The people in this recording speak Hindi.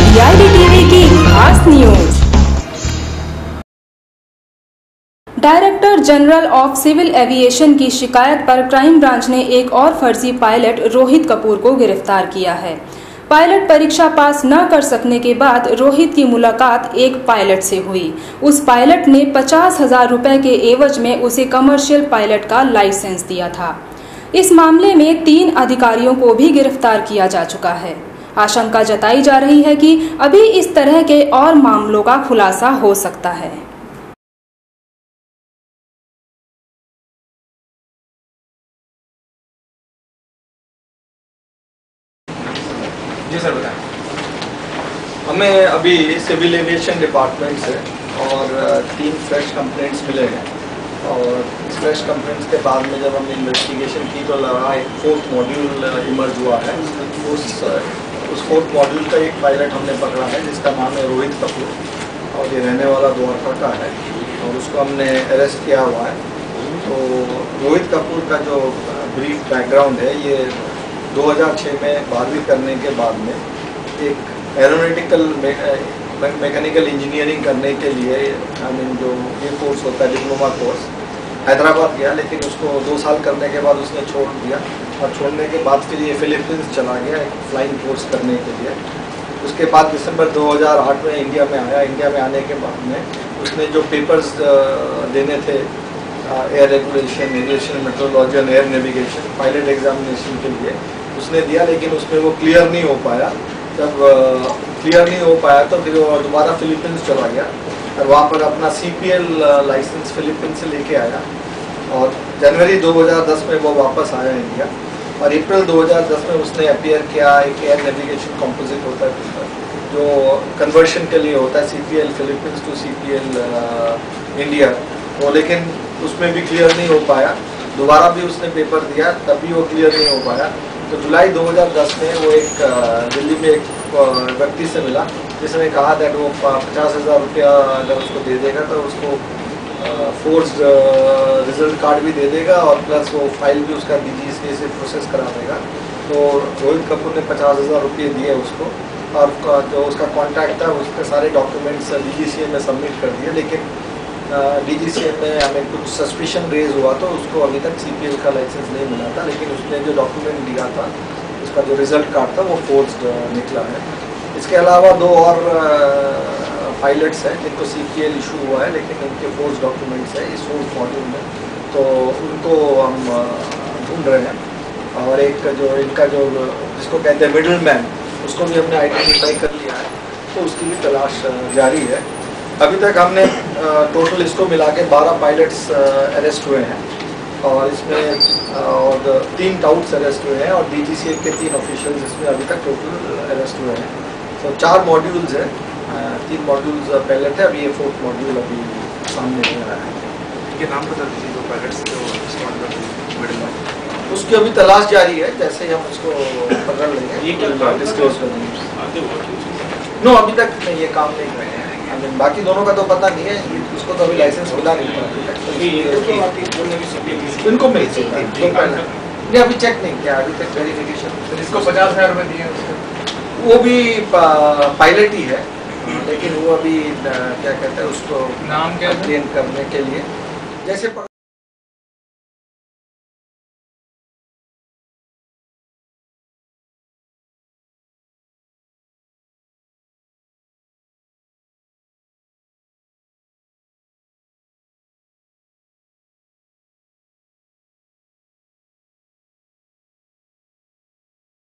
DID-TV की खास न्यूज। Director general of civil aviation की शिकायत पर क्राइम ब्रांच ने एक और फर्जी पायलट रोहित कपूर को गिरफ्तार किया है। पायलट परीक्षा पास न कर सकने के बाद रोहित की मुलाकात एक पायलट से हुई। उस पायलट ने 50,000 रुपए के एवज में उसे कमर्शियल पायलट का लाइसेंस दिया था। इस मामले में 3 अधिकारियों को भी गिरफ्तार किया जा चुका है। आशंका जताई जा रही है कि अभी इस तरह के और मामलों का खुलासा हो सकता है। जी सर बताएं। हमें अभी सिविल एविएशन डिपार्टमेंट से और 3 फ्रेश कंप्लेंट्स मिले हैं और इस फ्रेश कंप्लेंट्स के बाद में जब हमने इन्वेस्टिगेशन की तो लगा एक 4th मॉड्यूल इमर्ज हुआ है। उस 4th मॉड्यूल का एक पायलट हमने पकड़ा है जिसका नाम है रोहित कपूर और ये रहने वाला द्वारका का है और उसको हमने अरेस्ट किया हुआ है। तो रोहित कपूर का जो ब्रीफ बैकग्राउंड है, ये 2006 में 12वीं करने के बाद में एक एरोनॉटिकल मैकेनिकल इंजीनियरिंग करने के लिए जो ये कोर्स होता है डिप्लोमा कोर्स, हैदराबाद गया, लेकिन उसको 2 साल करने के बाद उसने छोड़ दिया और छोड़ने के बाद फिर ये फिलीपींस चला गया एक फ्लाइंग कोर्स करने के लिए। उसके बाद दिसंबर 2008 में इंडिया में आया। इंडिया में आने के बाद में उसने जो पेपर्स देने थे एयर रेगुलेशन, एविएशन मेट्रोलॉजी और एयर नेविगेशन पायलट एग्जामिनेशन के लिए उसने दिया, लेकिन उसमें वो क्लियर नहीं हो पाया। जब क्लियर नहीं हो पाया तो फिर वो दोबारा फिलीपींस चला गया और वहाँ पर अपना CPL लाइसेंस फिलीपींस से लेके आया और जनवरी 2010 में वो वापस आया इंडिया और अप्रैल 2010 में उसने अपीयर किया। एक एयर नेविगेशन कंपोजिट होता है जो कन्वर्शन के लिए होता है, CPL Philippines to CPL India, वो लेकिन उसमें भी क्लियर नहीं हो पाया। दोबारा भी उसने पेपर दिया, तब भी वो क्लियर नहीं हो पाया। तो जुलाई 2010 में वो एक दिल्ली में एक व्यक्ति से मिला जिसने कहा था कि वो 50,000 रुपया अगर उसको दे देगा तो उसको फोर्स रिजल्ट कार्ड भी दे देगा और प्लस वो फाइल भी उसका DGCA से प्रोसेस करा देगा। तो रोहित कपूर ने 50,000 रुपये दिए उसको और जो उसका कॉन्टैक्ट था उसके सारे डॉक्यूमेंट्स DGCA में सबमिट कर दिए, लेकिन DGCA में हमें कुछ सस्पिशन रेज हुआ तो उसको अभी तक CPL का लाइसेंस नहीं मिला था, लेकिन उसने जो डॉक्यूमेंट दिया था उसका जो रिजल्ट कार्ड था वो फोर्स्ड निकला है। इसके अलावा 2 और पायलट्स हैं जिनको CPL इशू हुआ है, लेकिन उनके फोर्स डॉक्यूमेंट्स हैं इस 4th मॉड्यूल में, तो उनको हम ढूंढ रहे हैं। और एक जो इनका जो जिसको कहते हैं मिडल मैन, उसको भी हमने आइडेंटिफाई कर लिया है, तो उसकी भी तलाश जारी है। अभी तक हमने टोटल इसको मिला के 12 पायलट्स अरेस्ट हुए हैं और इसमें और 3 टाउट्स अरेस्ट हुए हैं और DGCA के 3 ऑफिशियल्स इसमें अभी तक टोटल अरेस्ट हुए हैं। तो 4 मॉड्यूल्स हैं, 3 मॉड्यूल्स पहले थे, अभी ये 4th मॉड्यूल अभी सामने नहीं आया है। ये नाम बता दीजिए जो पायलट्स जो मिडिल में, उसकी अभी तलाश जारी है, जैसे ही हम उसको पकड़ लेंगे डिस्क्लोज कर देंगे। नो, अभी तक ये काम नहीं कर रहे हैं। बाकी दोनों का तो पता नहीं है, उसको तो अभी लाइसेंस मिला नहीं था, इनको मिल सकता है, अभी चेक नहीं किया, अभी तक वेरिफिकेशन। इसको 50,000 रुपये दिए, वो भी पायलट ही है, लेकिन वो अभी क्या कहते हैं उसको नाम क्या ट्रेन करने के लिए जैसे